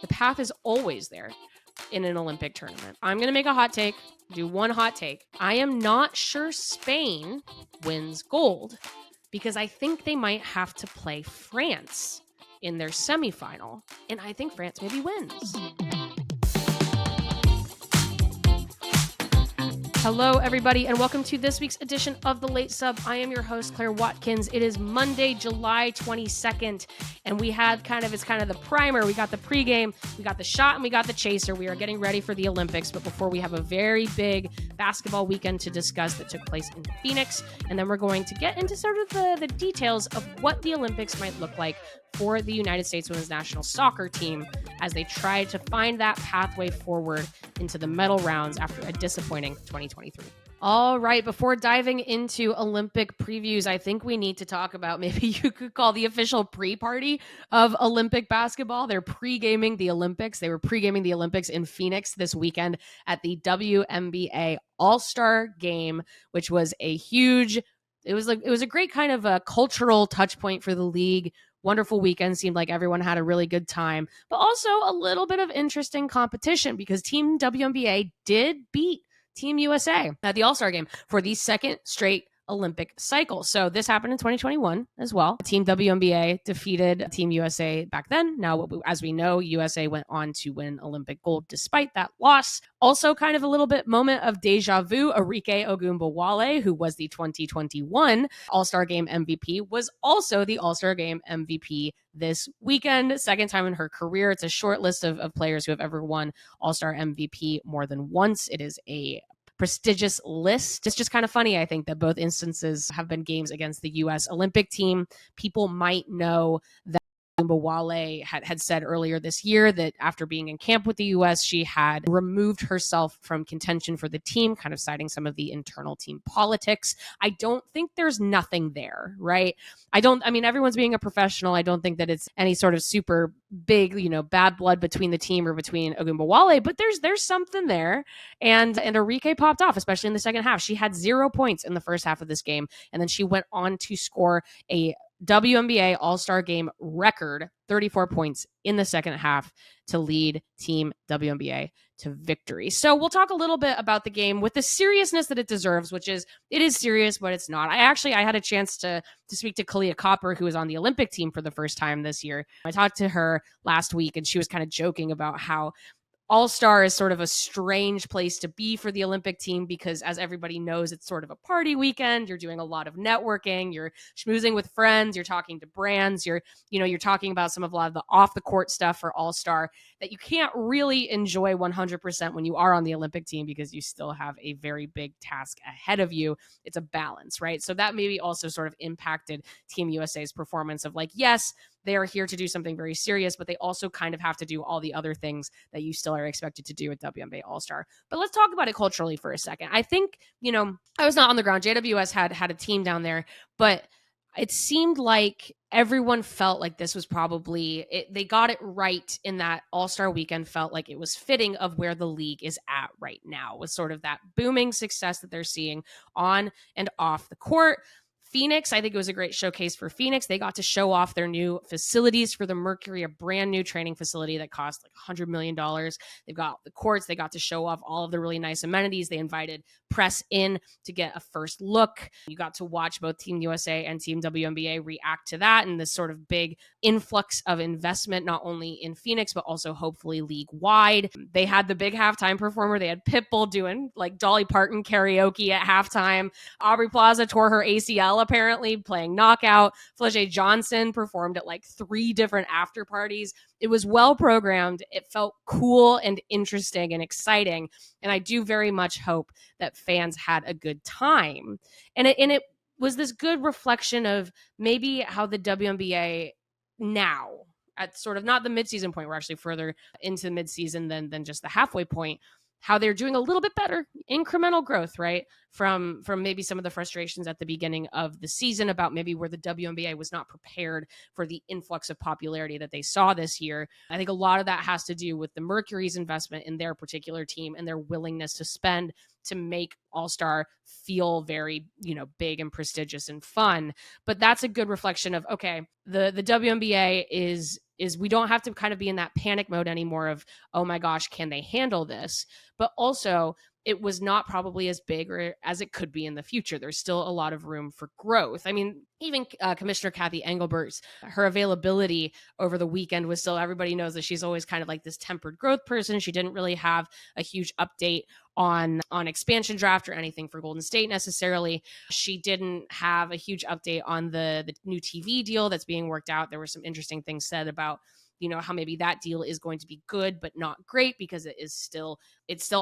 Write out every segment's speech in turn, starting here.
The path is always there in an Olympic tournament. I'm going to make a hot take, do one hot take. I am not sure Spain wins gold because I think they might have to play France in their semifinal, and I think France maybe wins. Hello, everybody, and welcome to this week's edition of The Late Sub. I am your host, Claire Watkins. It is Monday, July 22nd, and we had it's kind of the primer. We got the pregame, we got the shot, and we got the chaser. We are getting ready for the Olympics, but before we have a very big basketball weekend to discuss that took place in Phoenix, and then we're going to get into sort of the details of what the Olympics might look like for the United States women's national soccer team as they try to find that pathway forward into the medal rounds after a disappointing 2023. All right, before diving into Olympic previews, I think we need to talk about, maybe you could call the official pre-party of Olympic basketball. They're pre-gaming the Olympics. They were pre-gaming the Olympics in Phoenix this weekend at the WNBA All-Star game, which was a huge, it was a great kind of a cultural touch point for the league. Wonderful weekend. Seemed like everyone had a really good time, but also a little bit of interesting competition because Team WNBA did beat Team USA at the All-Star game for the second straight Olympic cycle. So this happened in 2021 as well. Team WNBA defeated Team USA back then. Now, as we know, USA went on to win Olympic gold despite that loss. Also kind of a little bit moment of deja vu. Arike Ogunbowale, who was the 2021 All-Star Game MVP, was also the All-Star Game MVP this weekend. Second time in her career. It's a short list of players who have ever won All-Star MVP more than once. It is a prestigious list. It's just kind of funny, I think, that both instances have been games against the U.S. Olympic team. People might know that Mbawale had said earlier this year that after being in camp with the U.S., she had removed herself from contention for the team, kind of citing some of the internal team politics. I don't think there's nothing there, right? Everyone's being a professional. I don't think that it's any sort of super big, bad blood between the team or between Ogunbowale, but there's something there. And Arike popped off, especially in the second half. She had 0 points in the first half of this game, and then she went on to score a WNBA All-Star Game record 34 points in the second half to lead Team WNBA to victory. So we'll talk a little bit about the game with the seriousness that it deserves, which is, it is serious, but it's not. I had a chance to speak to Kalia Copper, who was on the Olympic team for the first time this year. I talked to her last week, and she was kind of joking about how All-Star is sort of a strange place to be for the Olympic team because, as everybody knows, it's sort of a party weekend. You're doing a lot of networking. You're schmoozing with friends. You're talking to brands. You're talking about a lot of the off-the-court stuff for All-Star that you can't really enjoy 100% when you are on the Olympic team because you still have a very big task ahead of you. It's a balance, right? So that maybe also sort of impacted Team USA's performance of yes, they are here to do something very serious, but they also kind of have to do all the other things that you still are expected to do at WNBA All-Star. But let's talk about it culturally for a second. I think, I was not on the ground. JWS had a team down there, but it seemed like everyone felt like this was probably they got it right in that All-Star weekend. Felt like it was fitting of where the league is at right now with sort of that booming success that they're seeing on and off the court. Phoenix, I think it was a great showcase for Phoenix. They got to show off their new facilities for the Mercury, a brand new training facility that cost $100 million. They've got the courts. They got to show off all of the really nice amenities. They invited press in to get a first look. You got to watch both Team USA and Team WNBA react to that and this sort of big influx of investment, not only in Phoenix, but also hopefully league-wide. They had the big halftime performer. They had Pitbull doing Dolly Parton karaoke at halftime. Aubrey Plaza tore her ACL apparently playing knockout. Flege Johnson performed at 3 different after parties. It was well programmed. It felt cool and interesting and exciting. And I do very much hope that fans had a good time. And it was this good reflection of maybe how the WNBA now, at sort of not the midseason point, we're actually further into midseason than just the halfway point, how they're doing a little bit better, incremental growth, right? From maybe some of the frustrations at the beginning of the season about maybe where the WNBA was not prepared for the influx of popularity that they saw this year. I think a lot of that has to do with the Mercury's investment in their particular team and their willingness to spend to make All-Star feel very, big and prestigious and fun. But that's a good reflection of, okay, the WNBA is is we don't have to kind of be in that panic mode anymore of, oh my gosh, can they handle this? But also, it was not probably as big or as it could be in the future. There's still a lot of room for growth. I mean, even Commissioner Kathy Engelbert's, her availability over the weekend was still, everybody knows that she's always kind of like this tempered growth person. She didn't really have a huge update on expansion draft or anything for Golden State necessarily. She didn't have a huge update on the new TV deal that's being worked out. There were some interesting things said about, how maybe that deal is going to be good but not great because it's still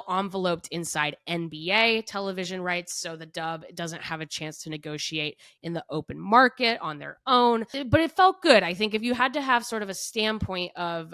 enveloped inside NBA television rights, so the Dub doesn't have a chance to negotiate in the open market on their own. But it felt good. I think if you had to have sort of a standpoint of,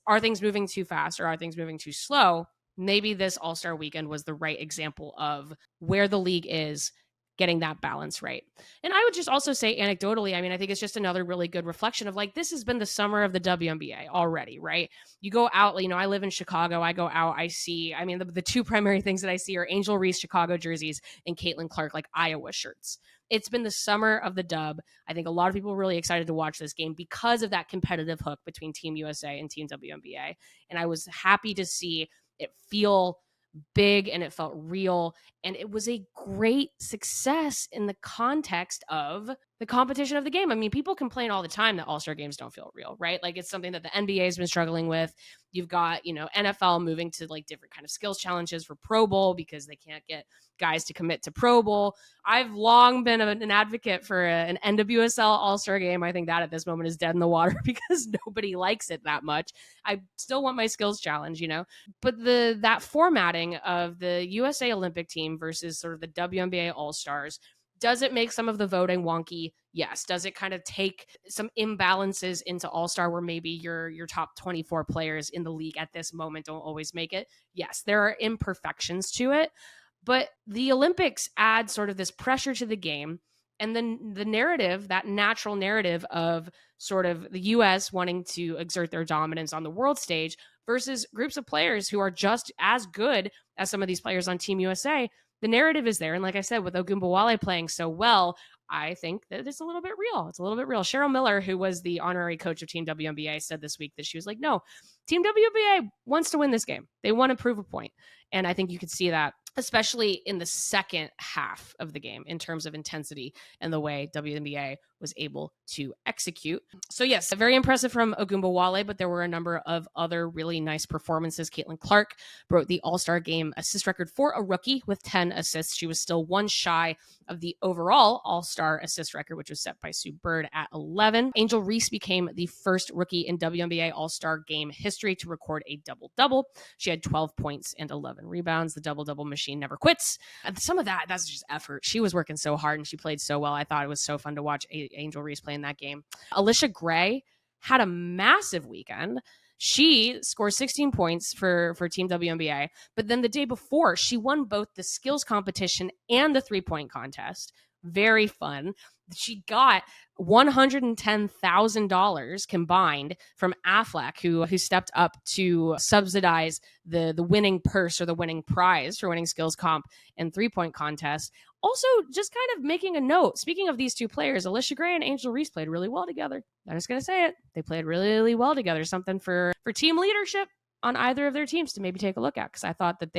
are things moving too fast or are things moving too slow, maybe this All-Star weekend was the right example of where the league is getting that balance right. And I would just also say anecdotally, I mean, I think it's just another really good reflection of like, this has been the summer of the WNBA already, right? You go out, I live in Chicago, I go out, I see, I mean, the two primary things that I see are Angel Reese Chicago jerseys and Caitlin Clark, like Iowa shirts. It's been the summer of the Dub. I think a lot of people are really excited to watch this game because of that competitive hook between Team USA and Team WNBA. And I was happy to see it feel big and it felt real, and it was a great success in the context of the competition of the game. I mean, people complain all the time that All-Star games don't feel real, right? Like, it's something that the NBA has been struggling with. You've got, NFL moving to like different kind of skills challenges for Pro Bowl because they can't get guys to commit to Pro Bowl. I've long been an advocate for an NWSL All-Star game. I think that at this moment is dead in the water because nobody likes it that much. I still want my skills challenge, but that formatting of the USA Olympic team versus sort of the WNBA All-Stars, does it make some of the voting wonky? Yes. Does it kind of take some imbalances into All-Star where maybe your top 24 players in the league at this moment don't always make it? Yes, there are imperfections to it, but the Olympics add sort of this pressure to the game. And then the narrative, that natural narrative of sort of the US wanting to exert their dominance on the world stage versus groups of players who are just as good as some of these players on Team USA, the narrative is there. And like I said, with Ogunbowale playing so well, I think that it's a little bit real. It's a little bit real. Cheryl Miller, who was the honorary coach of Team WNBA, said this week that she was like, no, Team WNBA wants to win this game. They want to prove a point. And I think you could see that, especially in the second half of the game in terms of intensity and the way WNBA was able to execute. So yes, very impressive from Ogunbowale, but there were a number of other really nice performances. Caitlin Clark broke the All-Star game assist record for a rookie with 10 assists. She was still one shy of the overall All-Star assist record, which was set by Sue Bird at 11. Angel Reese became the first rookie in WNBA All-Star game history to record a double-double. She had 12 points and 11 rebounds. The double-double machine never quits. And some of that's just effort. She was working so hard and she played so well. I thought it was so fun to watch Angel Reese play in that game. Alicia Gray had a massive weekend. She scored 16 points for Team WNBA, but then the day before, she won both the skills competition and the three-point contest. Very fun. She got $110,000 combined from Aflac, who stepped up to subsidize the winning purse or the winning prize for winning skills comp and three-point contest. Also, just kind of making a note, speaking of these two players, Alicia Gray and Angel Reese played really well together. I'm just going to say it. They played really, really well together. Something for team leadership on either of their teams to maybe take a look at, because I thought that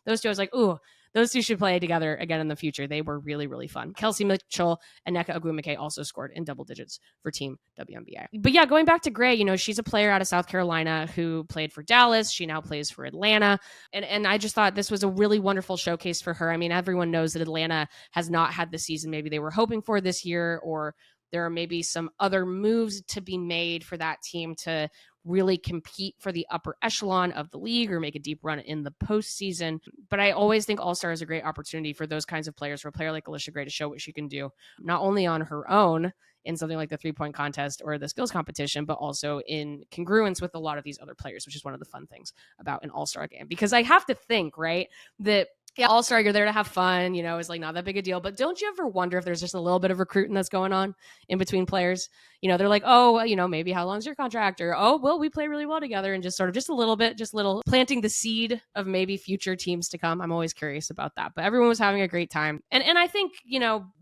those two, I was like, ooh, those two should play together again in the future. They were really, really fun. Kelsey Mitchell and Nneka Ogwumike also scored in double digits for Team WNBA. But yeah, going back to Gray, she's a player out of South Carolina who played for Dallas. She now plays for Atlanta. And I just thought this was a really wonderful showcase for her. I mean, everyone knows that Atlanta has not had the season maybe they were hoping for this year, or there are maybe some other moves to be made for that team to really compete for the upper echelon of the league or make a deep run in the postseason. But I always think All-Star is a great opportunity for those kinds of players, for a player like Alicia Gray to show what she can do, not only on her own in something like the three-point contest or the skills competition, but also in congruence with a lot of these other players, which is one of the fun things about an All-Star game. Because I have to think, right, that Yeah, All-Star, you're there to have fun, it's like not that big a deal. But don't you ever wonder if there's just a little bit of recruiting that's going on in between players? They're like, oh, maybe how long's your contract? Or, oh, well, we play really well together, and just sort of just a little bit, just little planting the seed of maybe future teams to come. I'm always curious about that. But everyone was having a great time. And I think,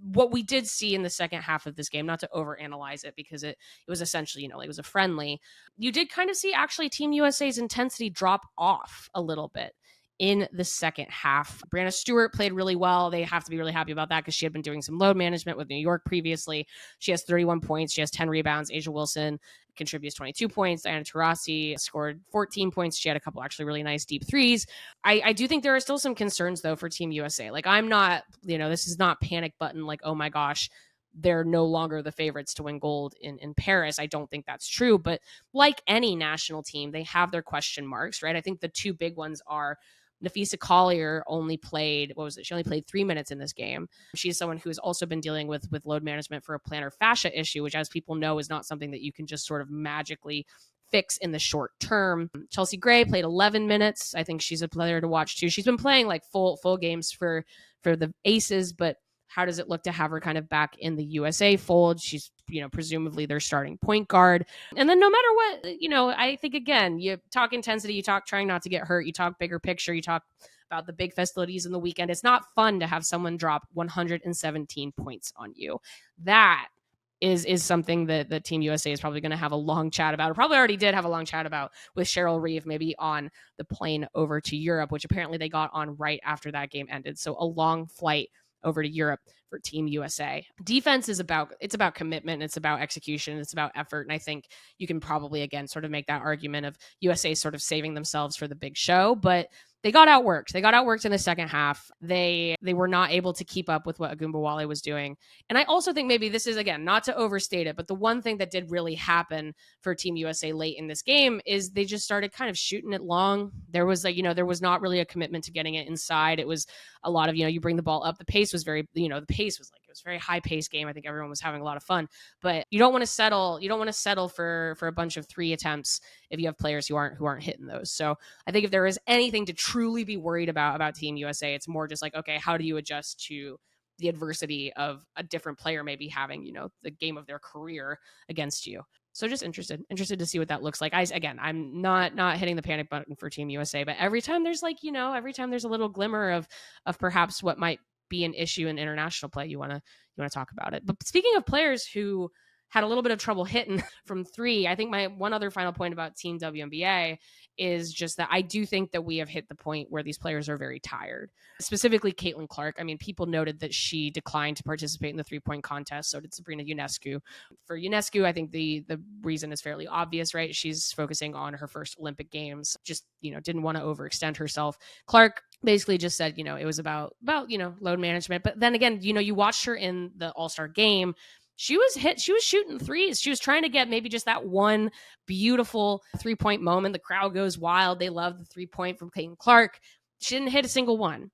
what we did see in the second half of this game, not to overanalyze it because it was essentially, it was a friendly. You did kind of see actually Team USA's intensity drop off a little bit in the second half. Brianna Stewart played really well. They have to be really happy about that because she had been doing some load management with New York previously. She has 31 points. She has 10 rebounds. Asia Wilson contributes 22 points. Diana Taurasi scored 14 points. She had a couple actually really nice deep threes. I do think there are still some concerns, though, for Team USA. Like, I'm not, this is not panic button like, oh my gosh, they're no longer the favorites to win gold in Paris. I don't think that's true. But like any national team, they have their question marks, right? I think the two big ones are Nafisa Collier only played, she only played 3 minutes in this game. She's someone who has also been dealing with load management for a plantar fascia issue, which, as people know, is not something that you can just sort of magically fix in the short term. Chelsea Gray played 11 minutes. I think she's a player to watch too. She's been playing like full games for the Aces, but how does it look to have her kind of back in the USA fold? She's, presumably their starting point guard. And then no matter what, I think, again, you talk intensity, you talk trying not to get hurt, you talk bigger picture, you talk about the big festivities in the weekend. It's not fun to have someone drop 117 points on you. That is something that the Team USA is probably going to have a long chat about, or probably already did have a long chat about with Cheryl Reeve, maybe on the plane over to Europe, which apparently they got on right after that game ended. So a long flight over to Europe for Team USA. Defense is about commitment. It's about execution. It's about effort. And I think you can probably, again, sort of make that argument of USA sort of saving themselves for the big show, but they got outworked. They got outworked in the second half. They were not able to keep up with what Agumbawale was doing. And I also think maybe this is, again, not to overstate it, but the one thing that did really happen for Team USA late in this game is they just started kind of shooting it long. There was there was not really a commitment to getting it inside. It was a lot of, you bring the ball up. The pace was very, the pace was like, it was a very high pace game. I think everyone was having a lot of fun, but you don't want to settle. You don't want to settle for a bunch of 3 attempts if you have players who aren't hitting those. So I think if there is anything to truly be worried about Team USA, it's more just like, okay, how do you adjust to the adversity of a different player maybe having, the game of their career against you. So just interested to see what that looks like. I'm not hitting the panic button for Team USA, but every time there's every time there's a little glimmer of perhaps what might be an issue in international play, you want to talk about it. But speaking of players who had a little bit of trouble hitting from 3, I think my one other final point about Team WNBA is just that I do think that we have hit the point where these players are very tired. Specifically, Caitlin Clark. I mean, people noted that she declined to participate in the 3-point contest. So did Sabrina Ionescu. For Ionescu, I think the reason is fairly obvious, right? She's focusing on her first Olympic Games. Just, didn't want to overextend herself. Clark basically just said, it was about load management. But then again, you watched her in the All-Star game. She was shooting threes. She was trying to get maybe just that one beautiful 3-point moment. The crowd goes wild. They love the 3-point from Caitlin Clark. She didn't hit a single one.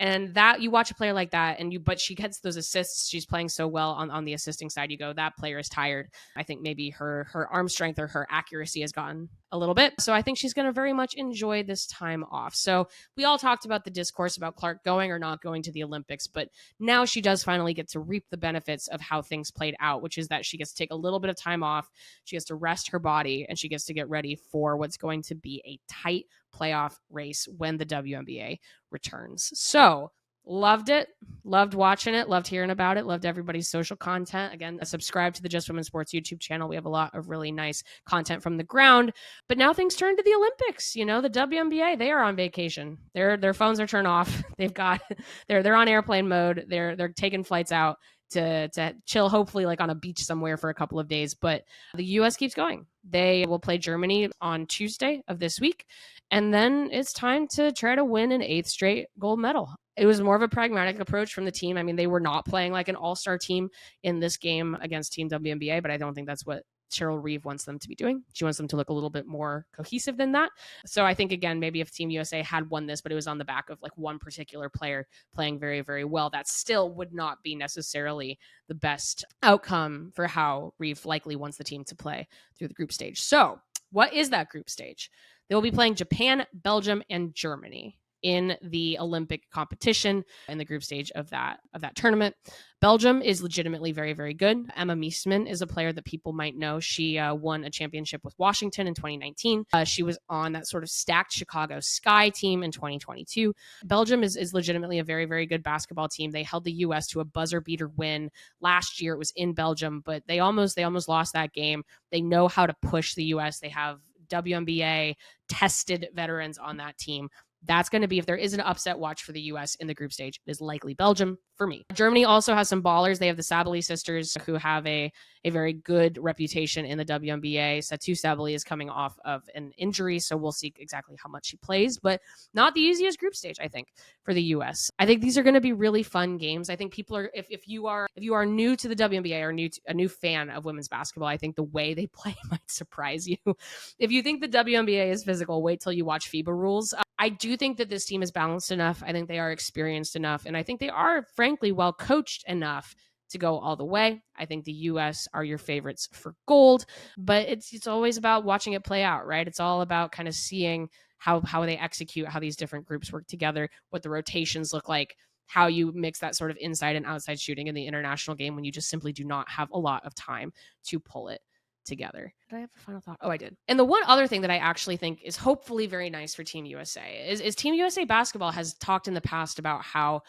And that, you watch a player like that, but she gets those assists. She's playing so well on the assisting side. You go, that player is tired. I think maybe her arm strength or her accuracy has gotten a little bit. So I think she's going to very much enjoy this time off. So we all talked about the discourse about Clark going or not going to the Olympics, but now she does finally get to reap the benefits of how things played out, which is that she gets to take a little bit of time off. She gets to rest her body, and she gets to get ready for what's going to be a tight playoff race when the WNBA returns. So loved it, loved watching it, loved hearing about it, loved everybody's social content. Again, subscribe to the Just Women's Sports YouTube channel. We have a lot of really nice content from the ground. But now things turn to the Olympics. The WNBA, they are on vacation. Their phones are turned off. They're on airplane mode. They're taking flights out to chill, hopefully like on a beach somewhere for a couple of days. But the US keeps going. They will play Germany on Tuesday of this week. And then it's time to try to win an 8th straight gold medal. It was more of a pragmatic approach from the team. I mean, they were not playing like an all-star team in this game against Team WNBA, but I don't think that's what Cheryl Reeve wants them to be doing. She wants them to look a little bit more cohesive than that. So I think, again, maybe if Team USA had won this, but it was on the back of like one particular player playing very, very well, that still would not be necessarily the best outcome for how Reeve likely wants the team to play through the group stage. So what is that group stage? They will be playing Japan, Belgium, and Germany. in the Olympic competition in the group stage of that tournament. Belgium is legitimately very, very good. Emma Meesman is a player that people might know. She won a championship with Washington in 2019. She was on that sort of stacked Chicago Sky team in 2022. Belgium is legitimately a very, very good basketball team. They held the U.S. to a buzzer beater win last year. It was in Belgium, but they almost lost that game. They know how to push the U.S. They have WNBA tested veterans on that team. That's going to be, if there is an upset watch for the U.S. in the group stage, it is likely Belgium for me. Germany also has some ballers. They have the Sabally sisters who have a very good reputation in the WNBA. Satu Sabally is coming off of an injury, so we'll see exactly how much she plays, but not the easiest group stage, I think, for the U.S. I think these are going to be really fun games. I think people are, if you are new to the WNBA or a new fan of women's basketball, I think the way they play might surprise you. If you think the WNBA is physical, wait till you watch FIBA rules. I do think that this team is balanced enough. I think they are experienced enough. And I think they are, frankly, well coached enough to go all the way. I think the U.S. are your favorites for gold, but it's always about watching it play out, right? It's all about kind of seeing how they execute, how these different groups work together, what the rotations look like, how you mix that sort of inside and outside shooting in the international game when you just simply do not have a lot of time to pull it together. Did I have a final thought? Oh, I did. And the one other thing that I actually think is hopefully very nice for Team USA is Team USA basketball has talked in the past about how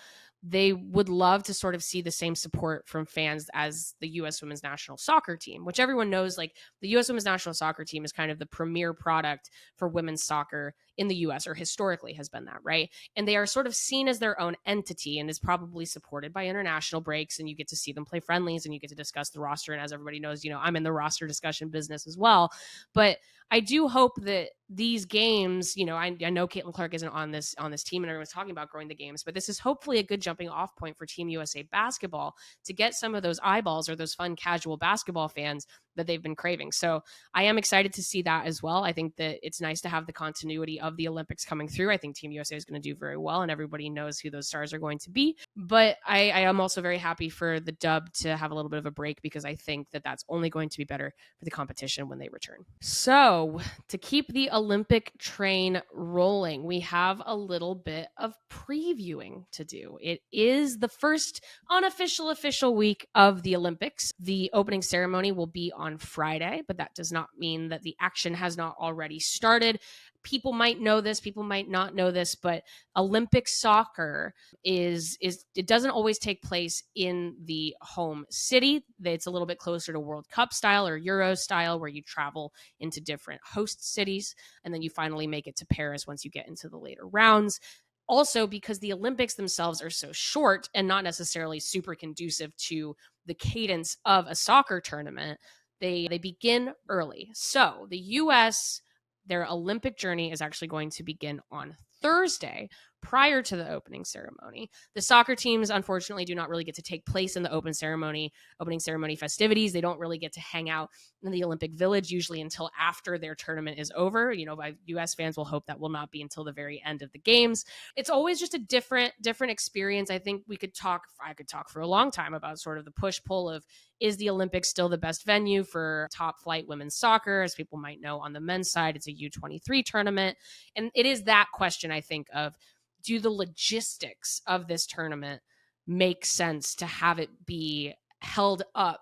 they would love to sort of see the same support from fans as the U.S. women's national soccer team, which everyone knows, like the U.S. women's national soccer team is kind of the premier product for women's soccer in the U.S., or historically has been that, right? And they are sort of seen as their own entity and is probably supported by international breaks, and you get to see them play friendlies and you get to discuss the roster. And as everybody knows, I'm in the roster discussion business as well. But I do hope that these games, I know Caitlin Clark isn't on this team and everyone's talking about growing the games, but this is hopefully a good jumping off point for Team USA basketball to get some of those eyeballs or those fun casual basketball fans that they've been craving. So I am excited to see that as well. I think that it's nice to have the continuity of the Olympics coming through. I think Team USA is going to do very well and everybody knows who those stars are going to be. But I am also very happy for the dub to have a little bit of a break because I think that that's only going to be better for the competition when they return. So to keep the Olympic train rolling, we have a little bit of previewing to do. It is the first unofficial official week of the Olympics. The opening ceremony will be on Friday, but that does not mean that the action has not already started. People might know this, people might not know this, but Olympic soccer is it doesn't always take place in the home city. It's a little bit closer to World Cup style or Euro style, where you travel into different host cities and then you finally make it to Paris once you get into the later rounds. Also, because the Olympics themselves are so short and not necessarily super conducive to the cadence of a soccer tournament, they begin early. So the U.S., their Olympic journey is actually going to begin on Thursday prior to the opening ceremony. The soccer teams, unfortunately, do not really get to take place in the opening ceremony festivities. They don't really get to hang out in the Olympic Village usually until after their tournament is over. U.S. fans will hope that will not be until the very end of the games. It's always just a different experience. I think I could talk for a long time about sort of the push-pull of, is the Olympics still the best venue for top flight women's soccer? As people might know, on the men's side, it's a U23 tournament. And it is that question, I think, of, do the logistics of this tournament make sense to have it be held up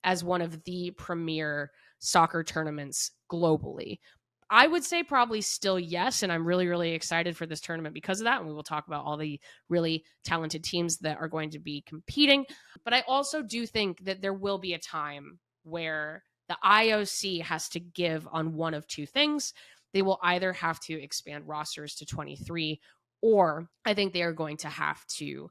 as one of the premier soccer tournaments globally? I would say probably still yes, and I'm really, really excited for this tournament because of that, and we will talk about all the really talented teams that are going to be competing. But I also do think that there will be a time where the IOC has to give on one of two things. They will either have to expand rosters to 23, or I think they are going to have to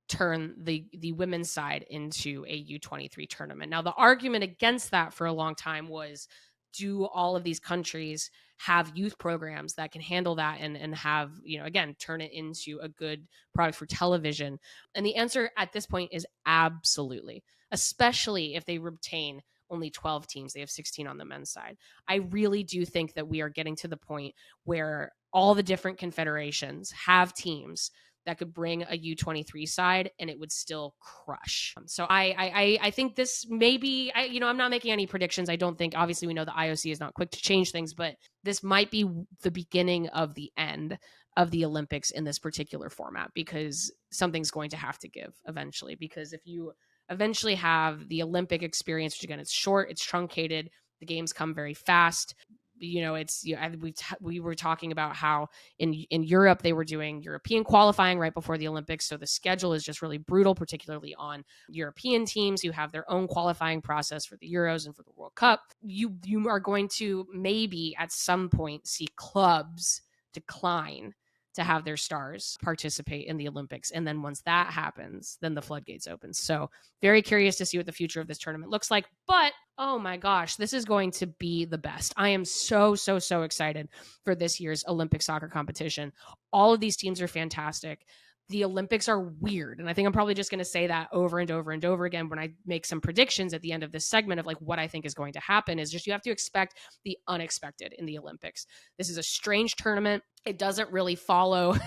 turn the women's side into a U23 tournament. Now, the argument against that for a long time was, do all of these countries have youth programs that can handle that and have, again, turn it into a good product for television? And the answer at this point is absolutely, especially if they retain only 12 teams. They have 16 on the men's side. I really do think that we are getting to the point where all the different confederations have teams that could bring a U23 side and it would still crush. So I think this may be, I'm not making any predictions. I don't think, obviously we know the IOC is not quick to change things, but this might be the beginning of the end of the Olympics in this particular format, because something's going to have to give eventually. Because if you eventually have the Olympic experience, which again, it's short, it's truncated, the games come very fast. We were talking about how in Europe they were doing European qualifying right before the Olympics, so the schedule is just really brutal, particularly on European teams who have their own qualifying process for the Euros and for the World Cup. You are going to maybe at some point see clubs decline to have their stars participate in the Olympics. And then once that happens, then the floodgates open. So very curious to see what the future of this tournament looks like. But oh my gosh, this is going to be the best. I am so excited for this year's Olympic soccer competition. All of these teams are fantastic. The Olympics are weird. And I think I'm probably just going to say that over and over and over again when I make some predictions at the end of this segment of like what I think is going to happen. Is just you have to expect the unexpected in the Olympics. This is a strange tournament. It doesn't really follow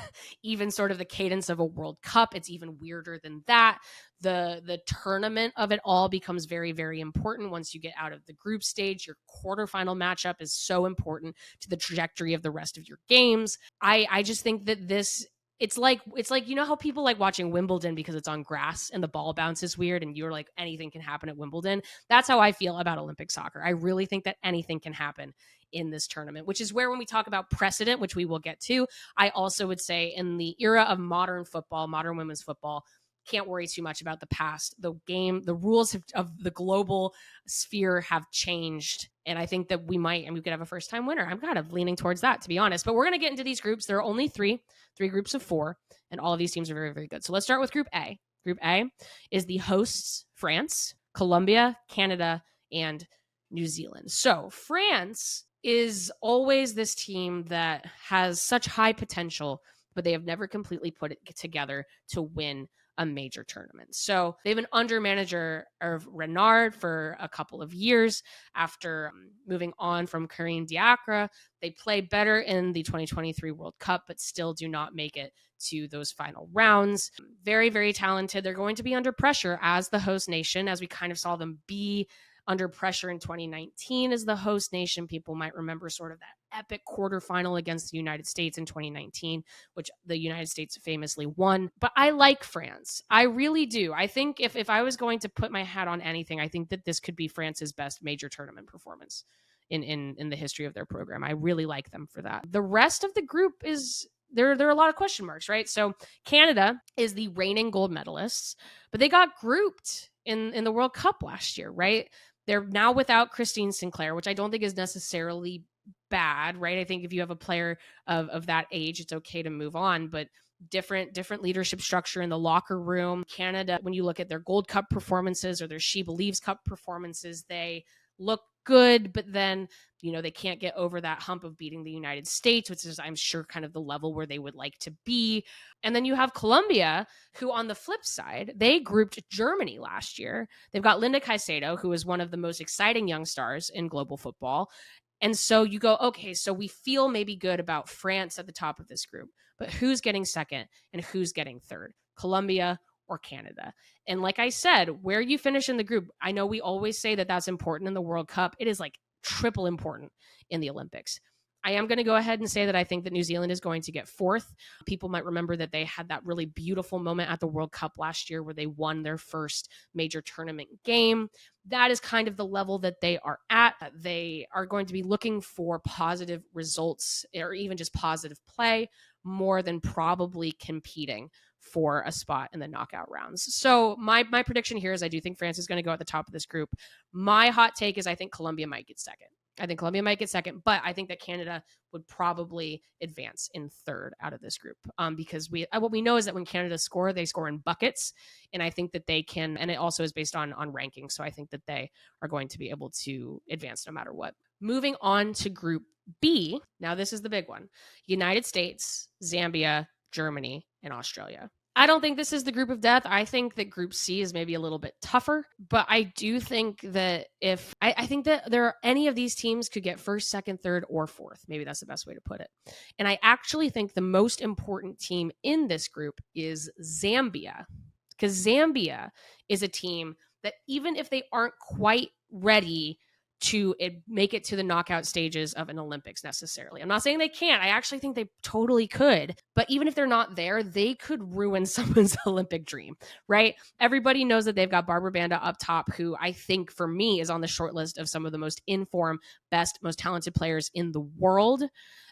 even sort of the cadence of a World Cup. It's even weirder than that. The tournament of it all becomes very, very important once you get out of the group stage. Your quarterfinal matchup is so important to the trajectory of the rest of your games. I just think that this, it's like how people like watching Wimbledon because it's on grass and the ball bounces weird and you're like, anything can happen at Wimbledon. That's how I feel about Olympic soccer. I really think that anything can happen in this tournament, which is where when we talk about precedent, which we will get to, I also would say in the era of modern football, modern women's football, can't worry too much about the past. The rules of the global sphere have changed. And I think that we could have a first time winner. I'm kind of leaning towards that, to be honest. But we're going to get into these groups. There are only three groups of 4, and all of these teams are very, very good. So let's start with Group A. Group A is the hosts, France, Colombia, Canada, and New Zealand. So France is always this team that has such high potential, but they have never completely put it together to win a major tournament. So they've been under manager of Renard for a couple of years after moving on from Karine Diacre. They play better in the 2023 World Cup, but still do not make it to those final rounds. Very, very talented. They're going to be under pressure as the host nation, as we kind of saw them be under pressure in 2019 as the host nation. People might remember sort of that epic quarterfinal against the United States in 2019, which the United States famously won. But I like France. I really do. I think if I was going to put my hat on anything, I think that this could be France's best major tournament performance in the history of their program. I really like them for that. The rest of the group is there are a lot of question marks, right? So Canada is the reigning gold medalists, but they got grouped in the World Cup last year, right? They're now without Christine Sinclair, which I don't think is necessarily bad, right? I think if you have a player of that age, it's okay to move on, but different leadership structure in the locker room. Canada, when you look at their Gold Cup performances or their She Believes Cup performances, they look good, but then, they can't get over that hump of beating the United States, which is, I'm sure, kind of the level where they would like to be. And then you have Colombia, who on the flip side, they grouped Germany last year. They've got Linda Caicedo, who is one of the most exciting young stars in global football. And so you go, okay, so we feel maybe good about France at the top of this group, but who's getting second and who's getting third? Colombia or Canada? And like I said, where you finish in the group, I know we always say that that's important in the World Cup. It is like triple important in the Olympics. I am going to go ahead and say that I think that New Zealand is going to get 4th. People might remember that they had that really beautiful moment at the World Cup last year where they won their first major tournament game. That is kind of the level that they are at. They are going to be looking for positive results or even just positive play more than probably competing for a spot in the knockout rounds. So my prediction here is I do think France is going to go at the top of this group. My hot take is I think Colombia might get second. But I think that Canada would probably advance in third out of this group because what we know is that when Canada score, they score in buckets, and I think that they can, and it also is based on ranking, so I think that they are going to be able to advance no matter what. Moving on to Group B, now this is the big one. United States, Zambia, Germany, and Australia. I don't think this is the group of death. I think that Group C is maybe a little bit tougher, but I do think that if I think that there are any of these teams could get first, second, third, or fourth. Maybe that's the best way to put it. And I actually think the most important team in this group is Zambia, because Zambia is a team that even if they aren't quite ready to make it to the knockout stages of an Olympics necessarily. I'm not saying they can't. I actually think they totally could. But even if they're not there, they could ruin someone's Olympic dream, right? Everybody knows that they've got Barbara Banda up top, who I think for me is on the short list of some of the most informed, best, most talented players in the world.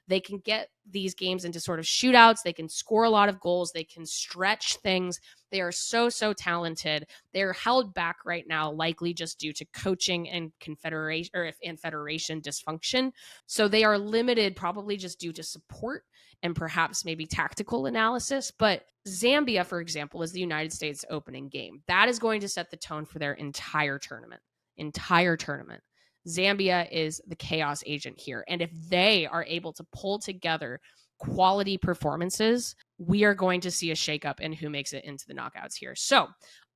They can get these games into sort of shootouts. They can score a lot of goals. They can stretch things. They are so, so talented. They're held back right now, likely just due to coaching and federation dysfunction. So they are limited probably just due to support and perhaps maybe tactical analysis. But Zambia, for example, is the United States opening game. That is going to set the tone for their entire tournament. Zambia is the chaos agent here. And if they are able to pull together quality performances, we are going to see a shakeup in who makes it into the knockouts here. So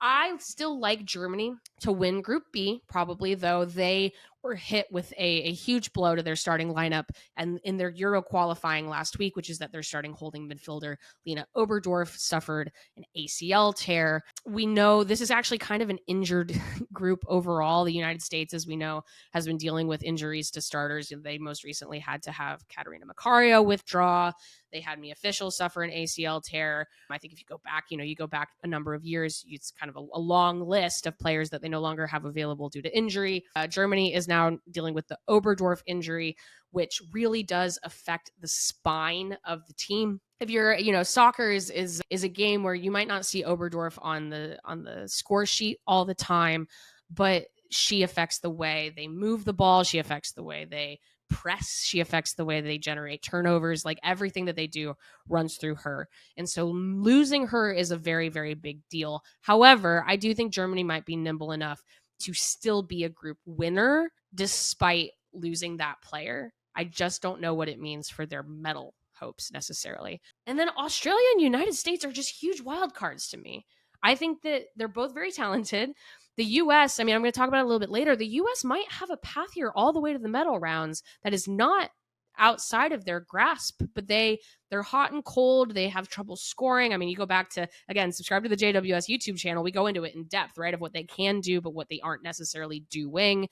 I still like Germany to win Group B, probably, though they were hit with a huge blow to their starting lineup and in their Euro qualifying last week, which is that their starting holding midfielder, Lena Oberdorf, suffered an ACL tear. We know this is actually kind of an injured group overall. The United States, as we know, has been dealing with injuries to starters. They most recently had to have Katerina Macario withdraw. They had Mia Fischel suffer an ACL tear. I think if you go back, you go back a number of years, it's kind of a long list of players that they no longer have available due to injury. Germany is now dealing with the Oberdorf injury, which really does affect the spine of the team. If you're, soccer is a game where you might not see Oberdorf on the score sheet all the time, but she affects the way they move the ball. She affects the way they press. She affects the way they generate turnovers. Like everything that they do runs through her. And so losing her is a very, very big deal. However, I do think Germany might be nimble enough to still be a group winner despite losing that player. I just don't know what it means for their medal hopes necessarily. And then Australia and United States are just huge wild cards to me. I think that they're both very talented. The U.S., I'm going to talk about it a little bit later. The U.S. might have a path here all the way to the medal rounds that is not outside of their grasp, but they're hot and cold. They have trouble scoring. You go back to, again, subscribe to the JWS YouTube channel. We go into it in depth, right, of what they can do, but what they aren't necessarily doing.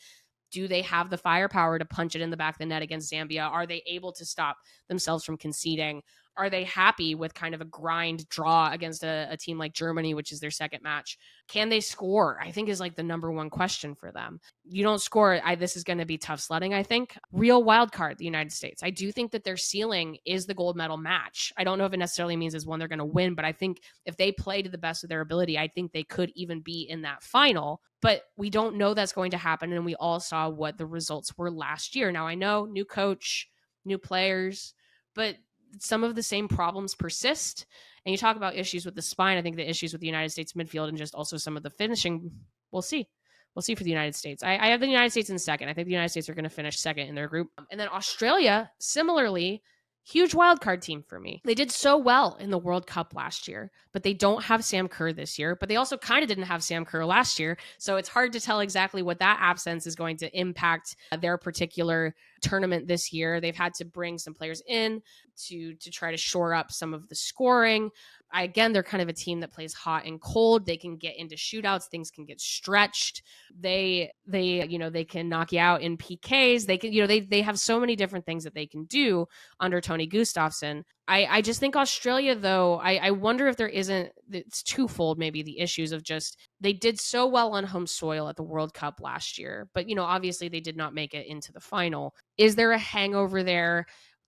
Do they have the firepower to punch it in the back of the net against Zambia? Are they able to stop themselves from conceding? Are they happy with kind of a grind draw against a team like Germany, which is their second match? Can they score? I think is like the number one question for them. You don't score, this is going to be tough sledding, I think. Real wild card, the United States. I do think that their ceiling is the gold medal match. I don't know if it necessarily means is one they're going to win, but I think if they play to the best of their ability, I think they could even be in that final. But we don't know that's going to happen, and we all saw what the results were last year. Now, I know, new coach, new players, but some of the same problems persist. And you talk about issues with the spine. I think the issues with the United States midfield and just also some of the finishing, we'll see. We'll see for the United States. I have the United States in second. I think the United States are going to finish second in their group. And then Australia, similarly, huge wildcard team for me. They did so well in the World Cup last year, but they don't have Sam Kerr this year. But they also kind of didn't have Sam Kerr last year. So it's hard to tell exactly what that absence is going to impact their particular tournament this year. They've had to bring some players in to try to shore up some of the scoring. Again, they're kind of a team that plays hot and cold. They can get into shootouts. Things can get stretched. They can knock you out in PKs. They can, they have so many different things that they can do under Tony Gustafsson. I just think Australia, though, I wonder if it's twofold, maybe the issues of just, they did so well on home soil at the World Cup last year, but, obviously they did not make it into the final. Is there a hangover there?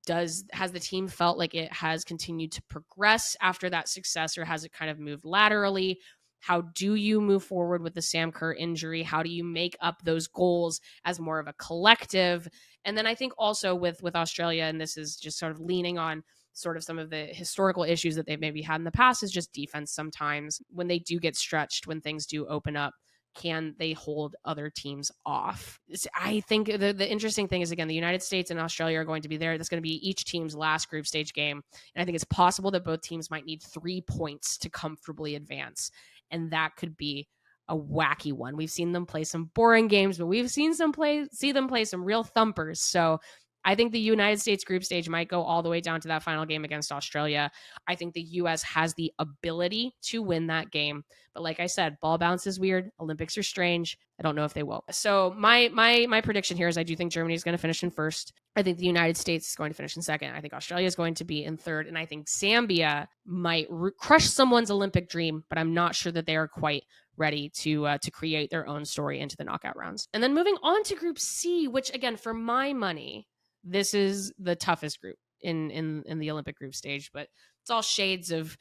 Has the team felt like it has continued to progress after that success, or has it kind of moved laterally? How do you move forward with the Sam Kerr injury? How do you make up those goals as more of a collective? And then I think also with Australia, and this is just sort of leaning on sort of some of the historical issues that they've maybe had in the past, is just defense sometimes when they do get stretched, when things do open up. can they hold other teams off? I think the interesting thing is, again, the United States and Australia are going to be there. That's going to be each team's last group stage game. And I think it's possible that both teams might need 3 points to comfortably advance. And that could be a wacky one. We've seen them play some boring games, but we've seen see them play some real thumpers. So I think the United States group stage might go all the way down to that final game against Australia. I think the U.S. has the ability to win that game. But like I said, ball bounce is weird. Olympics are strange. I don't know if they will. So my prediction here is I do think Germany is going to finish in first. I think the United States is going to finish in second. I think Australia is going to be in third. And I think Zambia might crush someone's Olympic dream, but I'm not sure that they are quite ready to create their own story into the knockout rounds. And then moving on to Group C, which again, for my money, this is the toughest group in the Olympic group stage, but it's all shades of,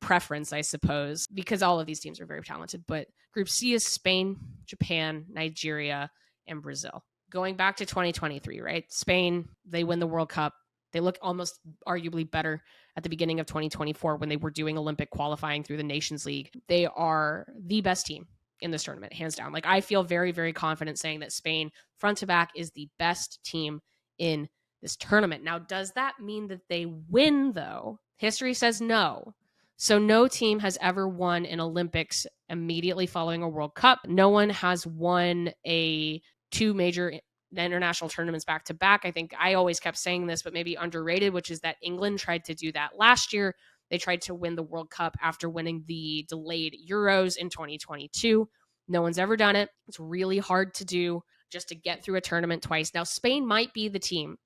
preference, I suppose, because all of these teams are very talented. But Group C is Spain, Japan, Nigeria, and Brazil. Going back to 2023, right? Spain, they win the World Cup. They look almost arguably better at the beginning of 2024 when they were doing Olympic qualifying through the Nations League. They are the best team in this tournament, hands down. Like, I feel very, very confident saying that Spain, front to back, is the best team in this tournament. Now, does that mean that they win, though? History says no. So no team has ever won an Olympics immediately following a World Cup. No one has won 2 major international tournaments back to back. I think I always kept saying this, but maybe underrated, which is that England tried to do that last year. They tried to win the World Cup after winning the delayed Euros in 2022. No one's ever done it. It's really hard to do just to get through a tournament twice. Now, Spain might be the team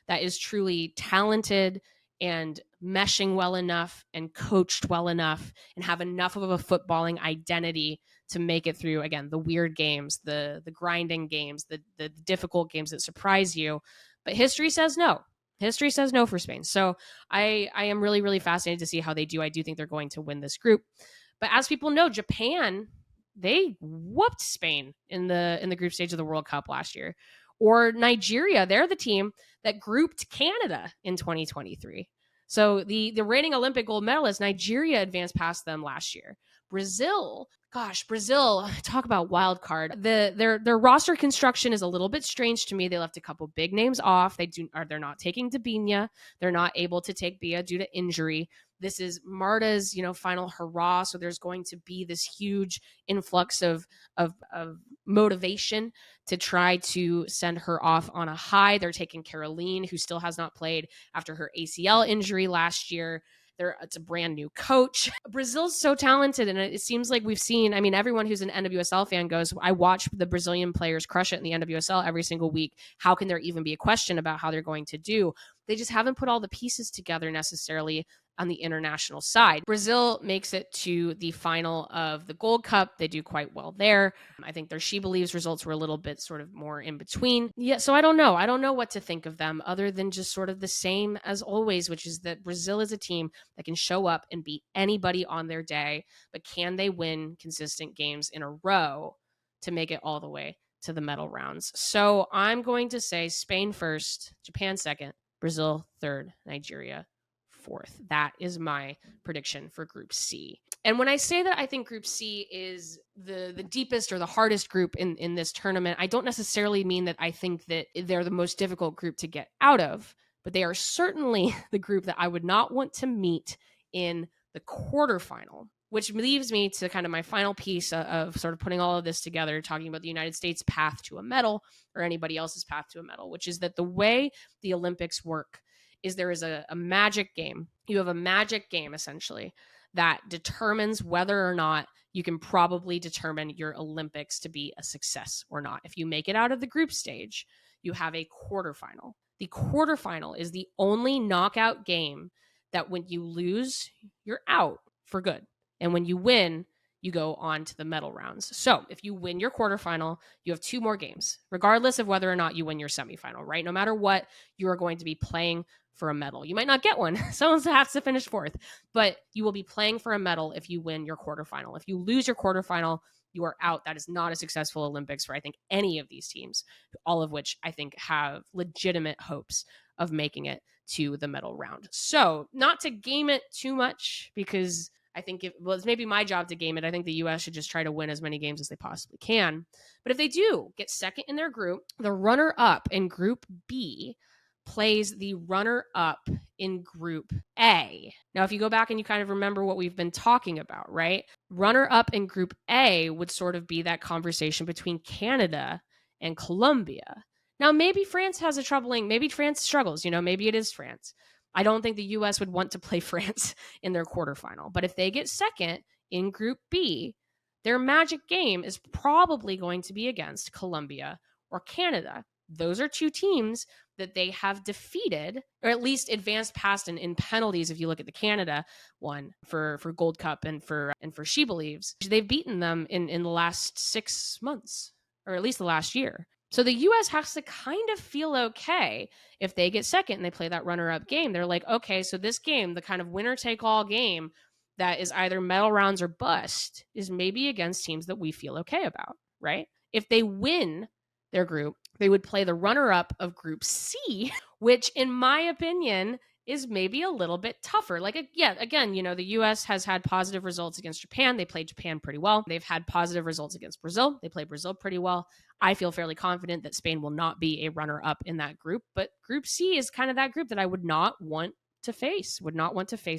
that is truly talented and meshing well enough and coached well enough and have enough of a footballing identity to make it through, again, the weird games, the grinding games, the difficult games that surprise you. But history says no. History says no for Spain. So I am really, really fascinated to see how they do. I do think they're going to win this group. But as people know, Japan, they whooped Spain in the group stage of the World Cup last year. Or Nigeria, they're the team that grouped Canada in 2023. So the reigning Olympic gold medalist, Nigeria, advanced past them last year. Brazil, talk about wild card. Their roster construction is a little bit strange to me. They left a couple big names off. They're not taking Debinha. They're not able to take Bia due to injury. This is Marta's, final hurrah. So there's going to be this huge influx of motivation to try to send her off on a high. They're taking Caroline, who still has not played after her ACL injury last year. It's a brand new coach. Brazil's so talented, and it seems like we've seen, everyone who's an NWSL fan goes, I watch the Brazilian players crush it in the NWSL every single week. How can there even be a question about how they're going to do? They just haven't put all the pieces together necessarily on the international side. Brazil makes it to the final of the Gold Cup. They do quite well there. I think their She Believes results were a little bit sort of more in between. Yeah, so I don't know. I don't know what to think of them other than just sort of the same as always, which is that Brazil is a team that can show up and beat anybody on their day, but can they win consistent games in a row to make it all the way to the medal rounds? So I'm going to say Spain first, Japan second, Brazil third, Nigeria fourth. That is my prediction for Group C. And when I say that I think Group C is the deepest or the hardest group in this tournament, I don't necessarily mean that I think that they're the most difficult group to get out of, but they are certainly the group that I would not want to meet in the quarterfinal, which leaves me to kind of my final piece of sort of putting all of this together, talking about the United States' path to a medal or anybody else's path to a medal, which is that the way the Olympics work is there is a magic game. You have a magic game, essentially, that determines whether or not you can probably determine your Olympics to be a success or not. If you make it out of the group stage, you have a quarterfinal. The quarterfinal is the only knockout game that when you lose, you're out for good. And when you win, you go on to the medal rounds. So if you win your quarterfinal, you have 2 more games, regardless of whether or not you win your semifinal, right? No matter what, you are going to be playing for a medal. You might not get one. Someone has to finish fourth, but you will be playing for a medal if you win your quarterfinal. If you lose your quarterfinal, you are out. That is not a successful Olympics for, I think, any of these teams, all of which I think have legitimate hopes of making it to the medal round. So not to game it too much, because I think it's maybe my job to game it. I think the U.S. should just try to win as many games as they possibly can. But if they do get second in their group, the runner-up in Group B plays the runner-up in Group A. Now, if you go back and you kind of remember what we've been talking about, right? Runner-up in Group A would sort of be that conversation between Canada and Colombia. Now, maybe France has maybe France struggles, maybe it is France. I don't think the U.S. would want to play France in their quarterfinal. But if they get second in Group B, their magic game is probably going to be against Colombia or Canada. Those are two teams that they have defeated, or at least advanced past in penalties. If you look at the Canada one for Gold Cup and for She Believes, they've beaten them in the last 6 months, or at least the last year. So the U.S. has to kind of feel okay if they get second and they play that runner-up game. They're like, okay, so this game, the kind of winner-take-all game that is either medal rounds or bust, is maybe against teams that we feel okay about, right? If they win their group, they would play the runner-up of Group C, which in my opinion is maybe a little bit tougher. Again, the U.S. has had positive results against Japan. They played Japan pretty well. They've had positive results against Brazil. They played Brazil pretty well. I feel fairly confident that Spain will not be a runner-up in that group, but Group C is kind of that group that I would not want to face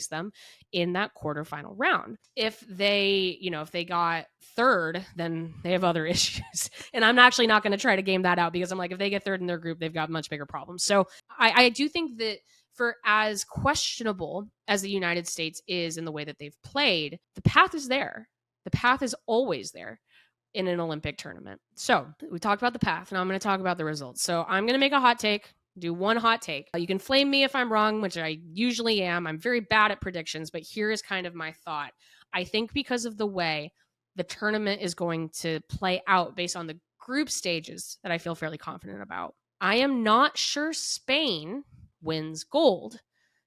them in that quarterfinal round. If they got third, then they have other issues. And I'm actually not going to try to game that out, because I'm like, if they get third in their group, they've got much bigger problems. So I do think that for as questionable as the United States is in the way that they've played, the path is there. The path is always there in an Olympic tournament. So we talked about the path, and I'm going to talk about the results. So I'm going to make a hot take. Do one hot take. You can flame me if I'm wrong, which I usually am. I'm very bad at predictions, but here is kind of my thought. I think because of the way the tournament is going to play out based on the group stages that I feel fairly confident about, I am not sure Spain wins gold,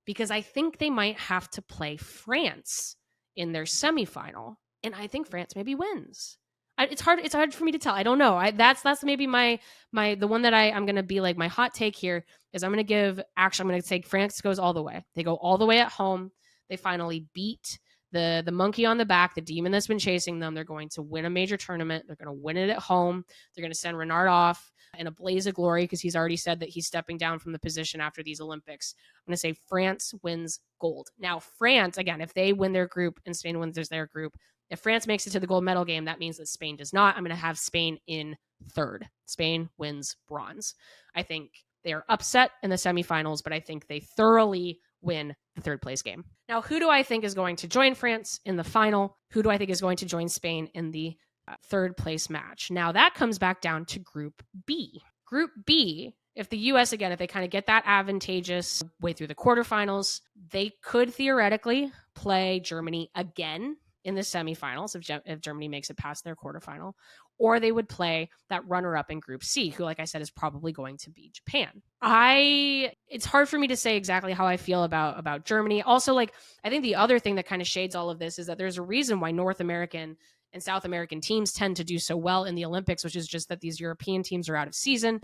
because I think they might have to play France in their semifinal, and I think France maybe wins. It's hard for me to tell. I don't know. That's maybe the one that I'm going to be like my hot take here is I'm going to say France goes all the way. They go all the way at home. They finally beat the monkey on the back, the demon that's been chasing them. They're going to win a major tournament. They're going to win it at home. They're going to send Renard off in a blaze of glory, because he's already said that he's stepping down from the position after these Olympics. I'm going to say France wins gold. Now, France, again, if they win their group and Spain wins their group, if France makes it to the gold medal game, that means that Spain does not. I'm going to have Spain in third. Spain wins bronze. I think they are upset in the semifinals, but I think they thoroughly win the third place game. Now, who do I think is going to join France in the final? Who do I think is going to join Spain in the third place match? Now, that comes back down to Group B. Group B, if the U.S., again, if they kind of get that advantageous way through the quarterfinals, they could theoretically play Germany again in the semifinals if Germany makes it past their quarterfinal, or they would play that runner-up in Group C, who, like I said, is probably going to be Japan. It's hard for me to say exactly how I feel about Germany. Also, I think the other thing that kind of shades all of this is that there's a reason why North American and South American teams tend to do so well in the Olympics, which is just that these European teams are out of season.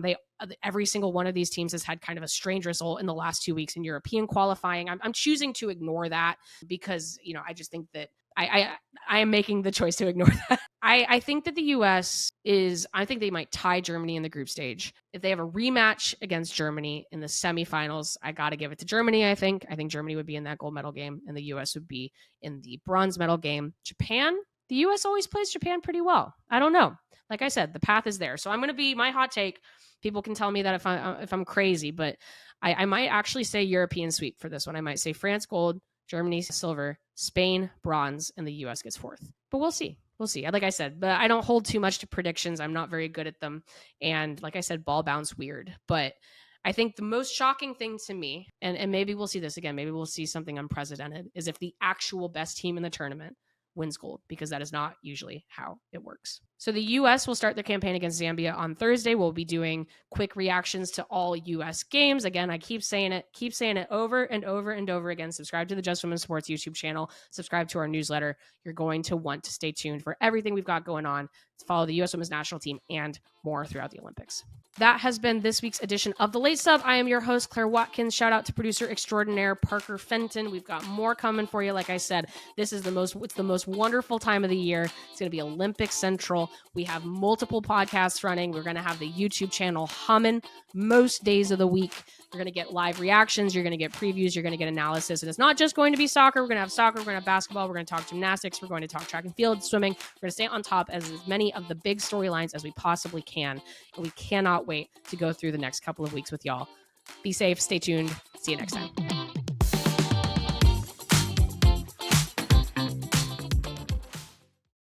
Every single one of these teams has had kind of a strange result in the last 2 weeks in European qualifying. I'm choosing to ignore that because, I just think that I am making the choice to ignore that. I think that the U.S. I think they might tie Germany in the group stage. If they have a rematch against Germany in the semifinals, I got to give it to Germany, I think. I think Germany would be in that gold medal game, and the U.S. would be in the bronze medal game. Japan, the U.S. always plays Japan pretty well. I don't know. Like I said, the path is there. So I'm going to be my hot take. People can tell me that if I'm crazy, but I might actually say European sweep for this one. I might say France gold, Germany silver, Spain bronze, and the U.S. gets fourth. But we'll see. Like I said, but I don't hold too much to predictions. I'm not very good at them. And like I said, ball bounce weird. But I think the most shocking thing to me, and maybe we'll see this again, maybe we'll see something unprecedented, is if the actual best team in the tournament wins gold, because that is not usually how it works. So the U.S. will start their campaign against Zambia on Thursday. We'll be doing quick reactions to all U.S. games. Again, I keep saying it over and over and over again. Subscribe to the Just Women's Sports YouTube channel. Subscribe to our newsletter. You're going to want to stay tuned for everything we've got going on to follow the U.S. Women's National Team and more throughout the Olympics. That has been this week's edition of The Late Sub. I am your host, Claire Watkins. Shout out to producer extraordinaire Parker Fenton. We've got more coming for you. Like I said, it's the most wonderful time of the year. It's going to be Olympic Central. We have multiple podcasts running. We're going to have the YouTube channel humming most days of the week. You're going to get live reactions. You're going to get previews. You're going to get analysis. And it's not just going to be soccer. We're going to have soccer. We're going to have basketball. We're going to talk gymnastics. We're going to talk track and field, swimming. We're going to stay on top as many of the big storylines as we possibly can. And we cannot wait to go through the next couple of weeks with y'all. Be safe. Stay tuned. See you next time.